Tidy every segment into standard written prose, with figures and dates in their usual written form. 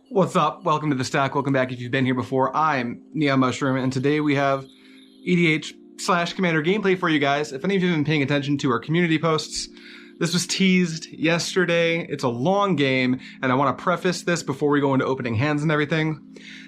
What's up? Welcome to the stack. Welcome back if you've been here before. I'm neonmushroom, and today we have EDH/Commander gameplay for you guys. If any of you have been paying attention to our community posts, this was teased yesterday. It's a long game, and I want to preface this before we go into opening hands and everything.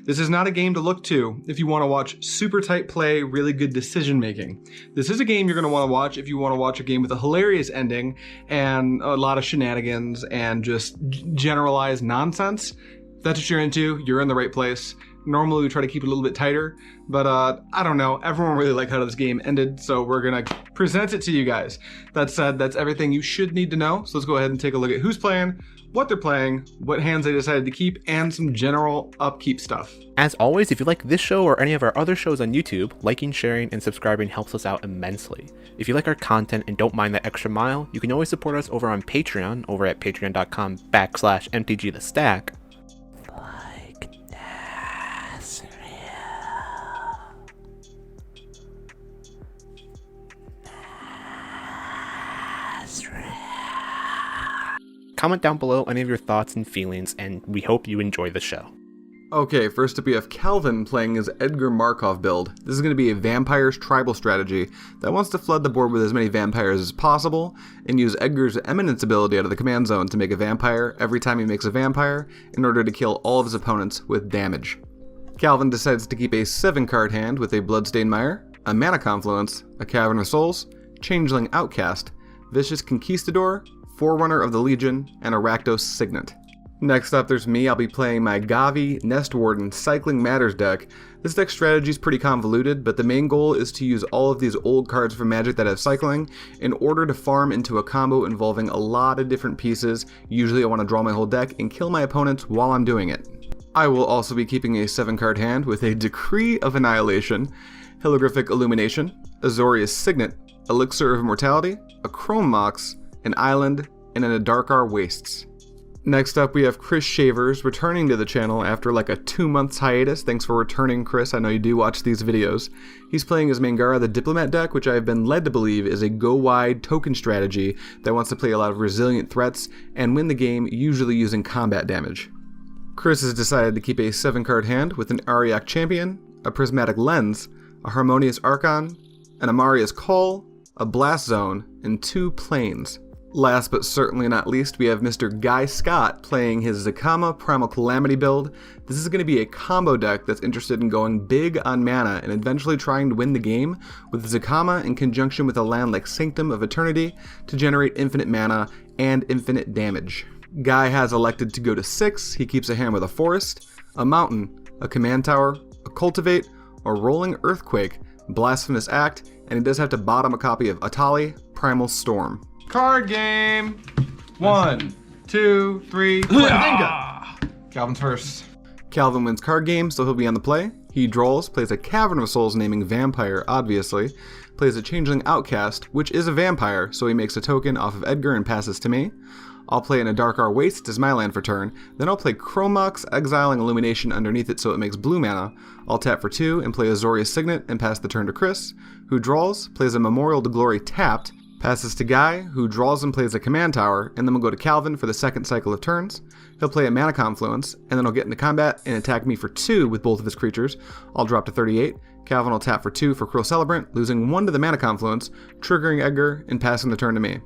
This is not a game to look to if you want to watch super tight play, really good decision making. This is a game you're going to want to watch if you want to watch a game with a hilarious ending and a lot of shenanigans and just generalized nonsense. If that's what you're into, you're in the right place. Normally we try to keep it a little bit tighter, but I don't know. Everyone really liked how this game ended, so we're gonna present it to you guys. That said, that's everything you should need to know. So let's go ahead and take a look at who's playing, what they're playing, what hands they decided to keep, and some general upkeep stuff. As always, if you like this show or any of our other shows on YouTube, liking, sharing, and subscribing helps us out immensely. If you like our content and don't mind that extra mile, you can always support us over on Patreon, over at patreon.com/mtg the stack. Comment down below any of your thoughts and feelings, and we hope you enjoy the show. Okay, first up we have Calvin playing his Edgar Markov build. This is going to be a vampire's tribal strategy that wants to flood the board with as many vampires as possible and use Edgar's Eminence ability out of the command zone to make a vampire every time he makes a vampire in order to kill all of his opponents with damage. Calvin decides to keep a 7-card hand with a Bloodstained Mire, a Mana Confluence, a Cavern of Souls, Changeling Outcast, Vicious Conquistador, Forerunner of the Legion, and a Rakdos Signet. Next up there's me. I'll be playing my Gavi, Nest Warden, Cycling Matters deck. This deck strategy is pretty convoluted, but the main goal is to use all of these old cards from Magic that have cycling in order to farm into a combo involving a lot of different pieces. Usually I want to draw my whole deck and kill my opponents while I'm doing it. I will also be keeping a 7-card hand with a Decree of Annihilation, Holographic Illumination, Azorius Signet, Elixir of Immortality, a Chrome Mox, an Island, and an Adarkar Wastes. Next up we have Chris Shavers returning to the channel after like a 2-month hiatus. Thanks for returning, Chris. I know you do watch these videos. He's playing as Mangara the Diplomat deck, which I have been led to believe is a go-wide token strategy that wants to play a lot of resilient threats and win the game, usually using combat damage. Chris has decided to keep a 7-card hand with an Ariak Champion, a Prismatic Lens, a Harmonious Archon, an Amaria's Call, a Blast Zone, and 2 Planes. Last but certainly not least, we have Mr. Guy Scott playing his Zacama Primal Calamity build. This is going to be a combo deck that's interested in going big on mana and eventually trying to win the game with Zacama in conjunction with a land like Sanctum of Eternity to generate infinite mana and infinite damage. Guy has elected to go to 6. He keeps a hand with a Forest, a Mountain, a Command Tower, a Cultivate, a Rolling Earthquake, Blasphemous Act, and he does have to bottom a copy of Atali, Primal Storm. Card game! 1, 2, 3, play. Calvin's first. Calvin wins card game, so he'll be on the play. He draws, plays a Cavern of Souls naming Vampire, obviously. Plays a Changeling Outcast, which is a vampire, so he makes a token off of Edgar and passes to me. I'll play an Adarkar Waste as my land for turn, then I'll play Chrome Mox, exiling Illumination underneath it so it makes blue mana. I'll tap for 2 and play Azorius Signet and pass the turn to Chris, who draws, plays a Memorial to Glory tapped, passes to Guy, who draws and plays a Command Tower, and then we'll go to Calvin for the second cycle of turns. He'll play a Mana Confluence, and then he'll get into combat and attack me for 2 with both of his creatures. I'll drop to 38. Calvin will tap for 2 for Cruel Celebrant, losing 1 to the Mana Confluence, triggering Edgar, and passing the turn to me.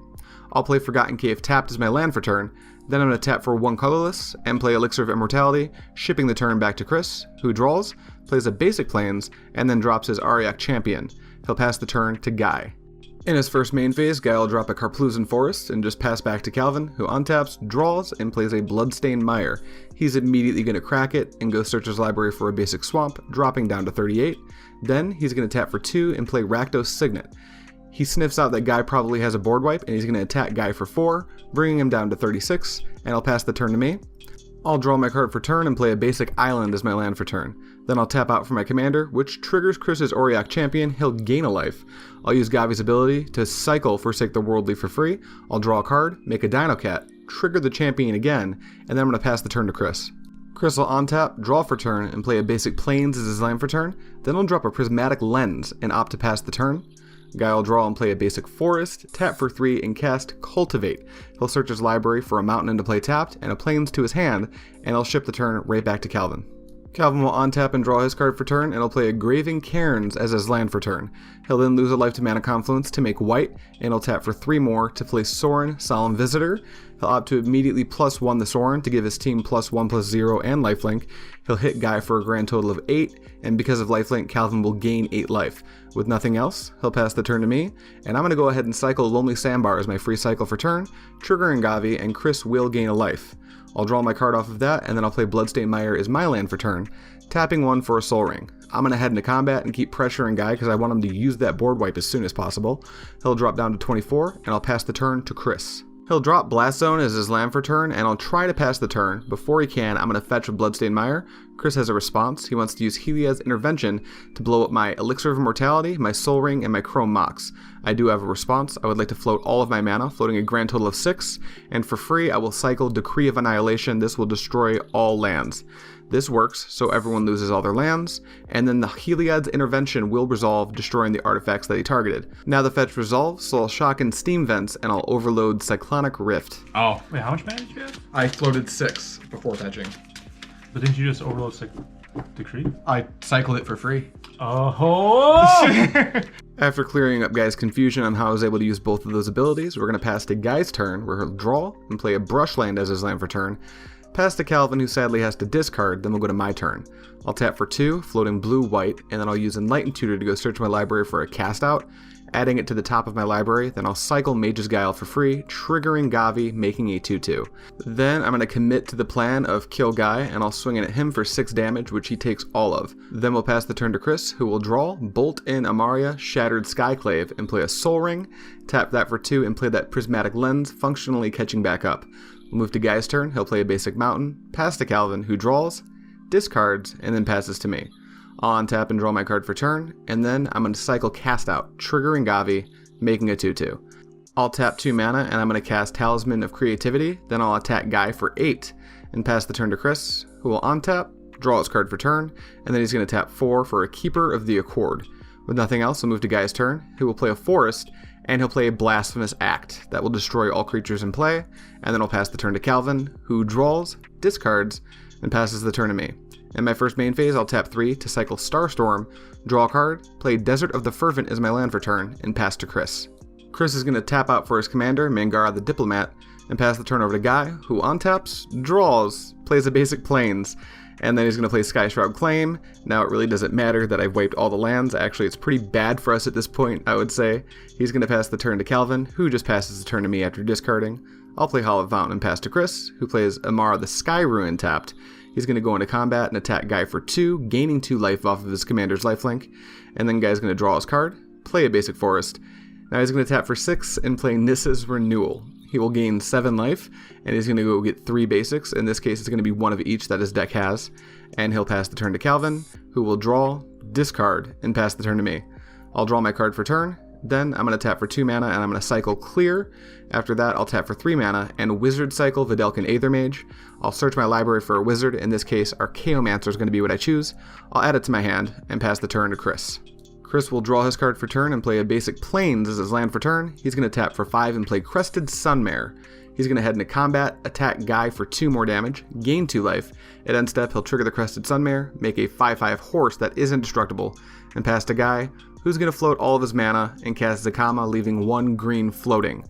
I'll play Forgotten Cave tapped as my land for turn, then I'm going to tap for 1 colorless, and play Elixir of Immortality, shipping the turn back to Chris, who draws, plays a Basic Plains, and then drops his Ariak Champion. He'll pass the turn to Guy. In his first main phase, Guy will drop a Karplusan Forest and just pass back to Calvin, who untaps, draws, and plays a Bloodstained Mire. He's immediately going to crack it and go search his library for a basic swamp, dropping down to 38. Then he's going to tap for 2 and play Rakdos Signet. He sniffs out that Guy probably has a board wipe, and he's going to attack Guy for 4, bringing him down to 36, and I'll pass the turn to me. I'll draw my card for turn and play a basic Island as my land for turn. Then I'll tap out for my commander, which triggers Chris's Auriok Champion. He'll gain a life. I'll use Gavi's ability to cycle Forsake the Worldly for free. I'll draw a card, make a Dino Cat, trigger the champion again, and then I'm going to pass the turn to Chris. Chris will untap, draw for turn, and play a basic Plains as his land for turn. Then he'll drop a Prismatic Lens and opt to pass the turn. Guy will draw and play a basic forest, tap for 3, and cast Cultivate. He'll search his library for a mountain into play tapped, and a plains to his hand, and he'll ship the turn right back to Calvin. Calvin will untap and draw his card for turn, and he'll play a Graving Cairns as his land for turn. He'll then lose a life to Mana Confluence to make white, and he'll tap for 3 more to play Sorin, Solemn Visitor. He'll opt to immediately +1 the Sorin to give his team +1/+0 and lifelink. He'll hit Guy for a grand total of 8, and because of lifelink, Calvin will gain 8 life. With nothing else, he'll pass the turn to me, and I'm going to go ahead and cycle Lonely Sandbar as my free cycle for turn, triggering Gavi, and Chris will gain a life. I'll draw my card off of that, and then I'll play Bloodstained Mire as my land for turn, tapping 1 for a Soul Ring. I'm going to head into combat and keep pressuring Guy because I want him to use that board wipe as soon as possible. He'll drop down to 24, and I'll pass the turn to Chris. He'll drop Blast Zone as his land for turn, and I'll try to pass the turn. Before he can, I'm going to fetch a Bloodstained Mire. Chris has a response. He wants to use Helia's Intervention to blow up my Elixir of Immortality, my Soul Ring, and my Chrome Mox. I do have a response. I would like to float all of my mana, floating a grand total of 6, and for free I will cycle Decree of Annihilation. This will destroy all lands. This works, so everyone loses all their lands, and then the Heliod's Intervention will resolve, destroying the artifacts that he targeted. Now the fetch resolves, so I'll shock in Steam Vents, and I'll overload Cyclonic Rift. Oh, wait, how much mana did you have? I floated 6 before fetching. But didn't you just overload Decree? I cycled it for free. Oh! After clearing up Guy's confusion on how I was able to use both of those abilities, we're going to pass to Guy's turn, where he'll draw and play a Brush Land as his land for turn. Pass to Calvin, who sadly has to discard, then we'll go to my turn. I'll tap for 2, floating blue-white, and then I'll use Enlightened Tutor to go search my library for a cast out, adding it to the top of my library, then I'll cycle Mage's Guile for free, triggering Gavi, making a 2/2. Then I'm going to commit to the plan of kill Guy, and I'll swing it at him for 6 damage, which he takes all of. Then we'll pass the turn to Chris, who will draw, bolt in Amaria, Shattered Skyclave, and play a Soul Ring, tap that for 2, and play that Prismatic Lens, functionally catching back up. We'll move to Guy's turn. He'll play a basic mountain, pass to Calvin, who draws, discards, and then passes to me. I'll untap and draw my card for turn, and then I'm going to cycle Cast Out, triggering Gavi, making a 2/2. I'll tap 2 mana, and I'm going to cast Talisman of Creativity, then I'll attack Guy for 8, and pass the turn to Chris, who will untap, draw his card for turn, and then he's going to tap 4 for a Keeper of the Accord. With nothing else, I'll move to Guy's turn, who will play a Forest, and he'll play a Blasphemous Act. That will destroy all creatures in play, and then I'll pass the turn to Calvin, who draws, discards, and passes the turn to me. In my first main phase, I'll tap 3 to cycle Starstorm, draw a card, play Desert of the Fervent as my land for turn, and pass to Chris. Chris is going to tap out for his commander, Mangara the Diplomat, and pass the turn over to Guy, who untaps, draws, plays a basic Plains, and then he's going to play Sky Shroud Claim. Now it really doesn't matter that I've wiped all the lands. Actually, it's pretty bad for us at this point, I would say. He's going to pass the turn to Calvin, who just passes the turn to me after discarding. I'll play Hollow Fountain and pass to Chris, who plays Amara the Sky Ruin tapped. He's going to go into combat and attack Guy for 2, gaining 2 life off of his commander's lifelink. And then Guy's going to draw his card, play a basic forest. Now he's going to tap for 6 and play Nissa's Renewal. He will gain 7 life, and he's going to go get 3 basics. In this case, it's going to be 1 of each that his deck has. And he'll pass the turn to Calvin, who will draw, discard, and pass the turn to me. I'll draw my card for turn. Then I'm going to tap for 2 mana, and I'm going to cycle Clear. After that, I'll tap for 3 mana, and Wizard cycle Vidalcan Aethermage. I'll search my library for a wizard. In this case, Archaeomancer is going to be what I choose. I'll add it to my hand, and pass the turn to Chris. Chris will draw his card for turn and play a basic Plains as his land for turn. He's going to tap for 5 and play Crested Sunmare. He's going to head into combat, attack Guy for 2 more damage, gain 2 life. At end step, he'll trigger the Crested Sunmare, make a 5/5 horse that is indestructible, and pass to Guy, who's going to float all of his mana and cast Zacama, leaving 1 green floating.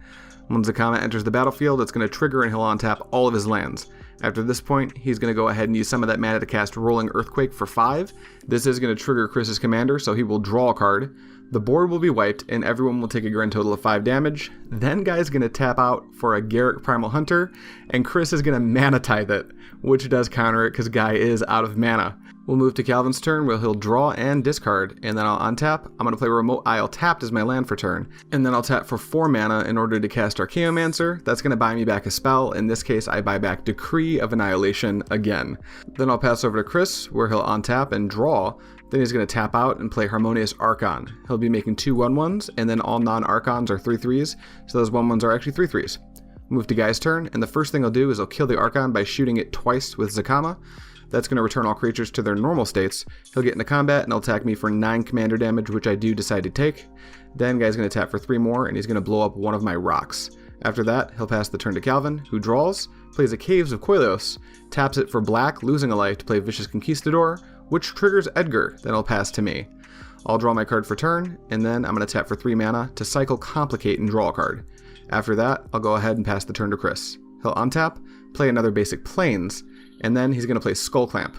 When Zakama enters the battlefield, it's going to trigger and he'll untap all of his lands. After this point, he's going to go ahead and use some of that mana to cast Rolling Earthquake for 5. This is going to trigger Chris's commander, so he will draw a card. The board will be wiped, and everyone will take a grand total of 5 damage. Then Guy's going to tap out for a Garruk Primal Hunter, and Chris is going to Mana Tithe it, which does counter it because Guy is out of mana. We'll move to Calvin's turn, where he'll draw and discard, and then I'll untap. I'm going to play Remote Isle tapped as my land for turn, and then I'll tap for 4 mana in order to cast Archaeomancer. That's going to buy me back a spell. In this case, I buy back Decree of Annihilation again. Then I'll pass over to Chris, where he'll untap and draw. Then he's going to tap out and play Harmonious Archon. He'll be making 2 1/1s, and then all non-Archons are 3/3s, so those 1/1s are actually 3/3s. Move to Guy's turn, and the first thing I'll do is I'll kill the Archon by shooting it twice with Zacama. That's going to return all creatures to their normal states. He'll get into combat and he'll attack me for 9 commander damage, which I do decide to take. Then guy's going to tap for 3 more, and he's going to blow up one of my rocks. After that, he'll pass the turn to Calvin, who draws, plays a Caves of Koilos, taps it for black, losing a life to play Vicious Conquistador, which triggers Edgar, then he'll pass to me. I'll draw my card for turn, and then I'm going to tap for 3 mana to cycle Complicate and draw a card. After that, I'll go ahead and pass the turn to Chris. He'll untap, play another basic Plains, and then he's going to play Skull Clamp.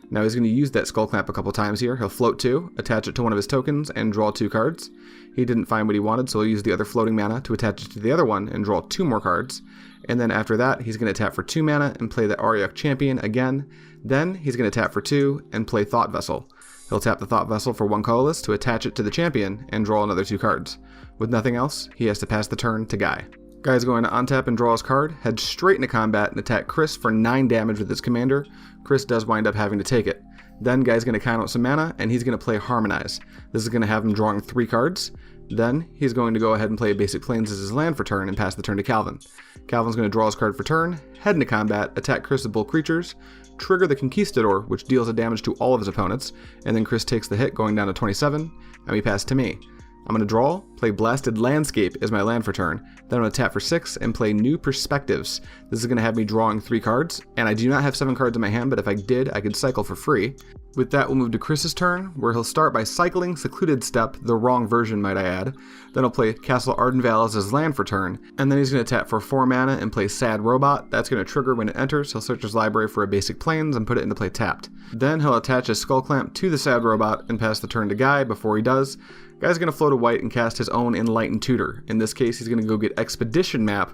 Now he's going to use that Skull Clamp a couple times here. He'll float 2, attach it to one of his tokens, and draw 2 cards. He didn't find what he wanted, so he'll use the other floating mana to attach it to the other one and draw 2 more cards. And then after that, he's going to tap for 2 mana and play the Auriok Champion again. Then he's going to tap for 2 and play Thought Vessel. He'll tap the Thought Vessel for 1 colorless to attach it to the champion and draw another 2 cards. With nothing else, he has to pass the turn to Guy. Guy's going to untap and draw his card, head straight into combat and attack Chris for 9 damage with his commander. Chris does wind up having to take it. Then Guy's going to count out some mana, and he's going to play Harmonize. This is going to have him drawing 3 cards. Then he's going to go ahead and play a basic Plains as his land for turn and pass the turn to Calvin. Calvin's going to draw his card for turn, head into combat, attack Chris with both creatures, trigger the Conquistador, which deals a damage to all of his opponents, and then Chris takes the hit, going down to 27, and we pass to me. I'm going to draw, play Blasted Landscape as my land for turn, then I'm going to tap for 6 and play New Perspectives. This is going to have me drawing 3 cards, and I do not have 7 cards in my hand, but if I did, I could cycle for free. With that, we'll move to Chris's turn, where he'll start by cycling Secluded Steppe, the wrong version might I add. Then he'll play Castle Ardenvale as his land for turn, and then he's going to tap for 4 mana and play Sad Robot. That's going to trigger when it enters. He'll search his library for a basic Plains and put it into play tapped. Then he'll attach his Skull Clamp to the Sad Robot and pass the turn to Guy. Before he does, Guy's going to float a white and cast his own Enlightened Tutor. In this case, he's going to go get Expedition Map,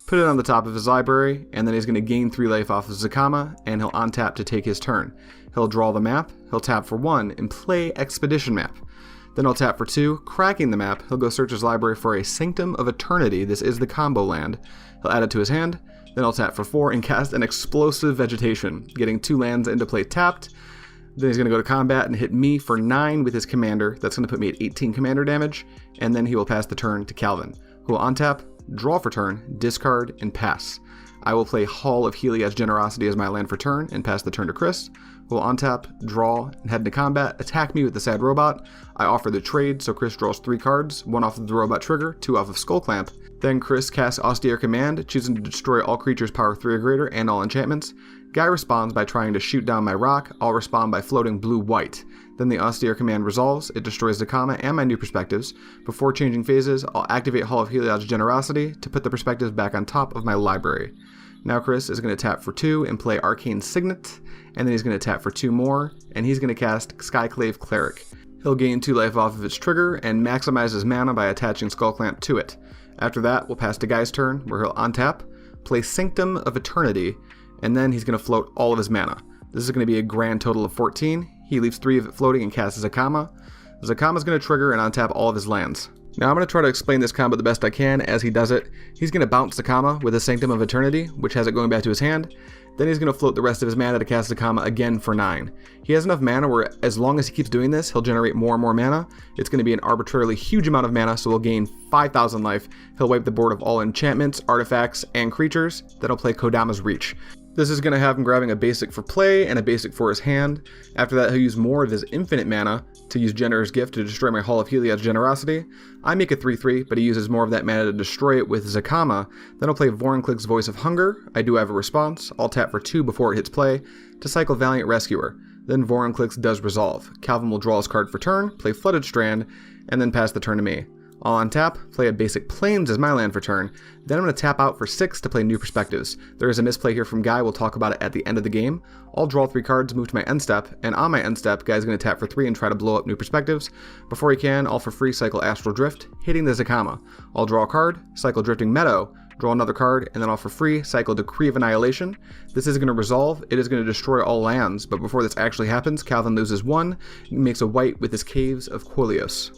put it on the top of his library, and then he's going to gain 3 life off of Zacama, and he'll untap to take his turn. He'll draw the map, he'll tap for 1 and play Expedition Map. Then he'll tap for 2, cracking the map, he'll go search his library for a Sanctum of Eternity. This is the combo land. He'll add it to his hand, then he'll tap for 4 and cast an Explosive Vegetation, getting 2 lands into play tapped. Then he's going to go to combat and hit me for 9 with his commander. That's going to put me at 18 commander damage, and then he will pass the turn to Calvin, who will untap, draw for turn, discard, and pass. I will play Hall of Heliod's Generosity as my land for turn and pass the turn to Chris, who will untap, draw, and head into combat, attack me with the Sad Robot. I offer the trade, so Chris draws 3 cards, 1 off of the Robot trigger, 2 off of Skull Clamp. Then Chris casts Austere Command, choosing to destroy all creatures power 3 or greater and all enchantments. Guy responds by trying to shoot down my rock. I'll respond by floating blue-white. Then the Austere Command resolves, it destroys Zacama and my New Perspectives. Before changing phases, I'll activate Hall of Heliod's Generosity to put the perspectives back on top of my library. Now Chris is going to tap for 2 and play Arcane Signet, and then he's going to tap for 2 more, and he's going to cast Skyclave Cleric. He'll gain 2 life off of its trigger and maximize his mana by attaching Skull Clamp to it. After that, we'll pass to Guy's turn, where he'll untap, play Sanctum of Eternity, and then he's going to float all of his mana. This is going to be a grand total of 14. He leaves 3 of it floating and casts Zacama. Zacama's going to trigger and untap all of his lands. Now I'm going to try to explain this combo the best I can as he does it. He's going to bounce Zacama with a Sanctum of Eternity, which has it going back to his hand. Then he's going to float the rest of his mana to cast Zacama again for 9. He has enough mana where as long as he keeps doing this, he'll generate more and more mana. It's going to be an arbitrarily huge amount of mana, so he'll gain 5,000 life. He'll wipe the board of all enchantments, artifacts, and creatures. Then he'll play Kodama's Reach. This is going to have him grabbing a basic for play and a basic for his hand. After that, he'll use more of his infinite mana to use Generous Gift to destroy my Hall of Heliod's Generosity. I make a 3/3, but he uses more of that mana to destroy it with Zacama. Then I'll play Vorinclick's Voice of Hunger. I do have a response. I'll tap for 2 before it hits play to cycle Valiant Rescuer. Then Vorinclick's does resolve. Calvin will draw his card for turn, play Flooded Strand, and then pass the turn to me. I'll untap, play a basic Plains as my land for turn, then I'm going to tap out for 6 to play New Perspectives. There is a misplay here from Guy, we'll talk about it at the end of the game. I'll draw 3 cards, move to my end step, and on my end step, Guy's going to tap for 3 and try to blow up New Perspectives. Before he can, I'll for free cycle Astral Drift, hitting the Zakama. I'll draw a card, cycle Drifting Meadow, draw another card, and then I'll for free cycle Decree of Annihilation. This is going to resolve, it is going to destroy all lands, but before this actually happens, Calvin loses 1, makes a white with his Caves of Koilos.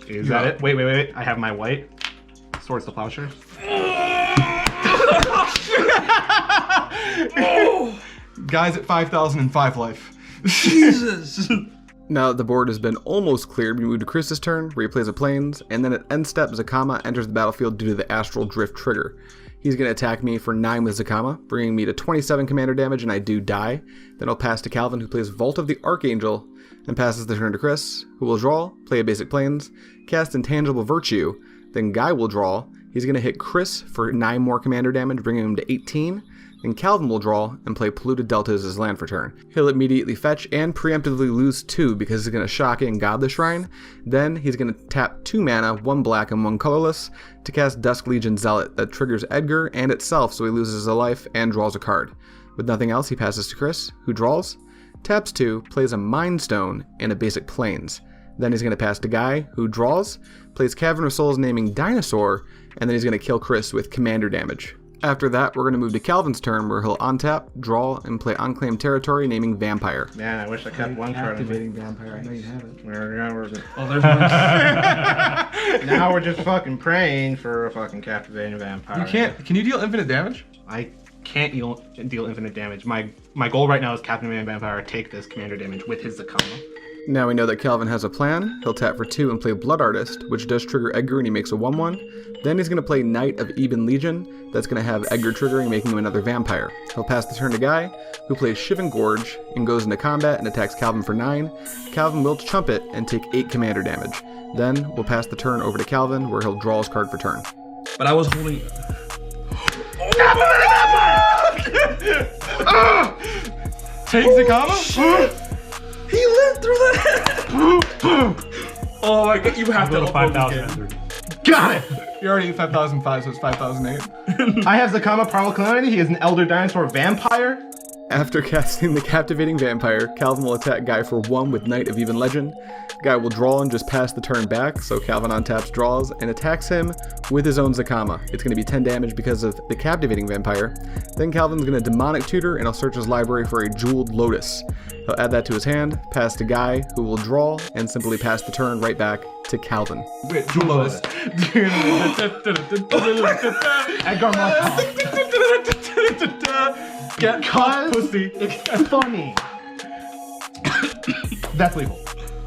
Is that it? Wait. I have my white. Swords to Plowshare. Guy's at 5,005 life. Jesus! Now that the board has been almost cleared, we move to Chris's turn, where he plays a Plains, and then at end step, Zakama enters the battlefield due to the Astral Drift trigger. He's going to attack me for 9 with Zacama, bringing me to 27 commander damage, and I do die. Then I'll pass to Calvin, who plays Vault of the Archangel, and passes the turn to Chris, who will draw, play a basic plains, cast Intangible Virtue. Then Guy will draw. He's going to hit Chris for 9 more commander damage, bringing him to 18. Then Calvin will draw and play Polluted Delta as his land for turn. He'll immediately fetch and preemptively lose 2 because he's going to shock and God the Shrine. Then he's going to tap 2 mana, 1 black and 1 colorless, to cast Dusk Legion Zealot that triggers Edgar and itself, so he loses a life and draws a card. With nothing else, he passes to Chris, who draws, taps 2, plays a Mind Stone and a basic plains. Then he's going to pass to Guy, who draws, plays Cavern of Souls naming Dinosaur, and then he's going to kill Chris with commander damage. After that, we're going to move to Calvin's turn, where he'll untap, draw, and play Unclaimed Territory, naming Vampire. Man, I wish I kept one card. Activating Vampire. I know you have it. Oh, there's one. Now we're just fucking praying for a fucking captivating vampire. You can't. Can you deal infinite damage? I can't deal infinite damage. My goal right now is captivating vampire. Take this commander damage with his Zakama. Now we know that Calvin has a plan. He'll tap for 2 and play Blood Artist, which does trigger Edgar and he makes a 1/1. Then he's going to play Knight of Eben Legion. That's going to have Edgar triggering, making him another vampire. He'll pass the turn to Guy, who plays Shivan Gorge and goes into combat and attacks Calvin for 9. Calvin will chump it and take 8 commander damage. Then we'll pass the turn over to Calvin, where he'll draw his card for turn. But I was holding. Take Zakama? He lived through that! Oh my god, you have to go upload 5,000. this game. Got it! You're already at 5,005, so it's 5,008. I have Zakama Primal Calamity. He is an Elder Dinosaur Vampire. After casting the Captivating Vampire, Calvin will attack Guy for 1 with Knight of Even Legend. Guy will draw and just pass the turn back, so Calvin untaps, draws, and attacks him with his own Zakama. It's going to be 10 damage because of the Captivating Vampire. Then Calvin's going to Demonic Tutor, and he'll search his library for a Jeweled Lotus. He'll add that to his hand, pass to Guy, who will draw, and simply pass the turn right back to Calvin. Wait, Jewel Lotus. Edgar Markov. Get caught, pussy. It's funny. That's legal.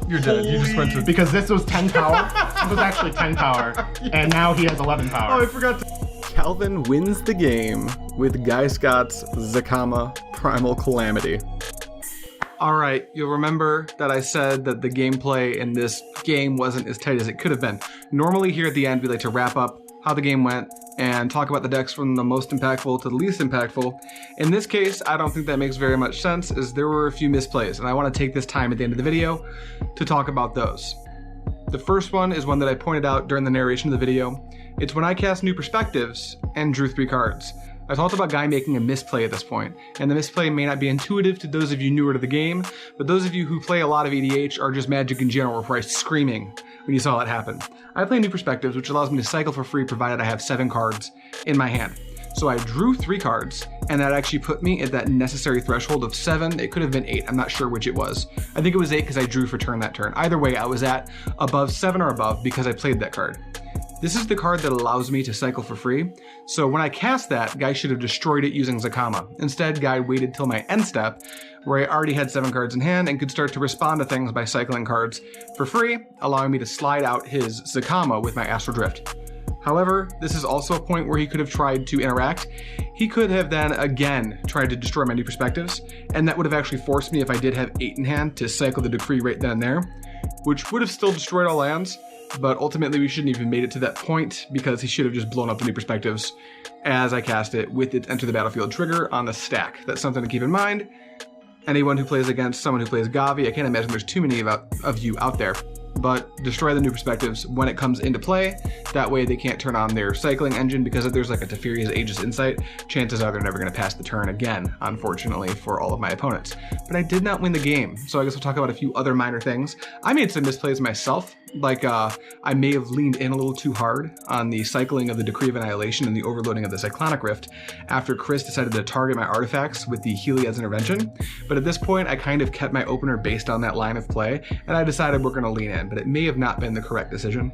You're dead. You just went to. Because this was 10 power. It was actually 10 power. And now he has 11 power. Oh, I forgot to. Calvin wins the game with Guy Scott's Zacama Primal Calamity. Alright, you'll remember that I said that the gameplay in this game wasn't as tight as it could have been. Normally here at the end we like to wrap up how the game went and talk about the decks from the most impactful to the least impactful. In this case, I don't think that makes very much sense, as there were a few misplays, and I want to take this time at the end of the video to talk about those. The first one is one that I pointed out during the narration of the video. It's when I cast New Perspectives and drew 3 cards. I talked about Guy making a misplay at this point, and the misplay may not be intuitive to those of you newer to the game, but those of you who play a lot of EDH or just Magic in general were probably screaming when you saw that happen. I play New Perspectives, which allows me to cycle for free provided I have 7 cards in my hand. So I drew 3 cards, and that actually put me at that necessary threshold of 7. It could have been 8, I'm not sure which it was. I think it was 8 because I drew for turn that turn. Either way, I was at above 7 or above because I played that card. This is the card that allows me to cycle for free, so when I cast that, Guy should have destroyed it using Zakama. Instead, Guy waited till my end step, where I already had 7 cards in hand and could start to respond to things by cycling cards for free, allowing me to slide out his Zakama with my Astral Drift. However, this is also a point where he could have tried to interact. He could have then again tried to destroy my New Perspectives, and that would have actually forced me, if I did have 8 in hand, to cycle the Decree right then and there, which would have still destroyed all lands. But ultimately we shouldn't even made it to that point because he should have just blown up the New Perspectives as I cast it with its Enter the Battlefield trigger on the stack. That's something to keep in mind. Anyone who plays against someone who plays Gavi, I can't imagine there's too many of you out there, but destroy the New Perspectives when it comes into play. That way they can't turn on their cycling engine, because if there's like a Teferi's Aegis Insight, chances are they're never going to pass the turn again, unfortunately, for all of my opponents. But I did not win the game, so I guess we'll talk about a few other minor things. I made some misplays myself, like I may have leaned in a little too hard on the cycling of the Decree of Annihilation and the overloading of the Cyclonic Rift after Chris decided to target my artifacts with the Heliod's Intervention. But at this point, I kind of kept my opener based on that line of play, and I decided we're going to lean in, but it may have not been the correct decision.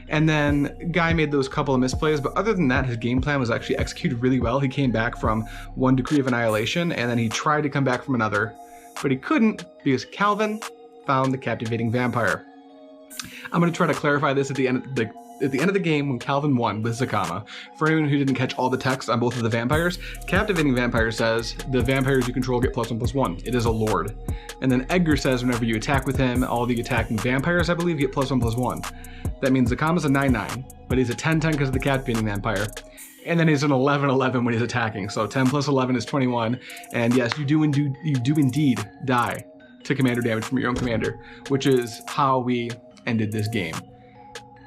And then Guy made those couple of misplays, but other than that, his game plan was actually executed really well. He came back from one Decree of Annihilation, and then he tried to come back from another, but he couldn't because Calvin found the Captivating Vampire. I'm going to try to clarify this at the end, at the end of the game when Calvin won with Zacama, for anyone who didn't catch all the text on both of the vampires, Captivating Vampire says the vampires you control get +1/+1. It is a lord. And then Edgar says whenever you attack with him, all the attacking vampires, I believe, get +1/+1. That means Zacama's a 9/9, but he's a 10/10 because of the Captivating Vampire. And then he's an 11/11 when he's attacking. So 10 plus 11 is 21. And yes, you do indeed die to commander damage from your own commander, which is how we ended this game.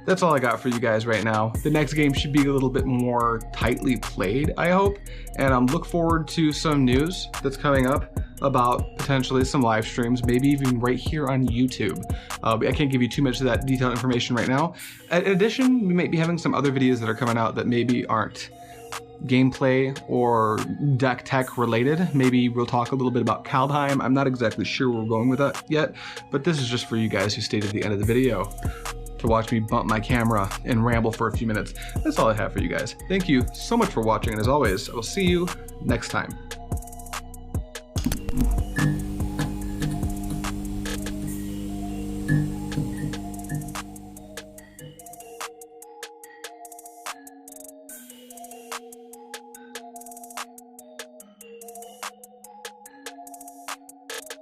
That's all I got for you guys right now. The next game should be a little bit more tightly played, I hope. And look forward to some news that's coming up about potentially some live streams, maybe even right here on YouTube. I can't give you too much of that detailed information right now. In addition, we might be having some other videos that are coming out that maybe aren't gameplay or deck tech related. Maybe we'll talk a little bit about Kaldheim. I'm not exactly sure where we're going with that yet, but this is just for you guys who stayed at the end of the video to watch me bump my camera and ramble for a few minutes. That's all I have for you guys. Thank you so much for watching, and as always, I will see you next time.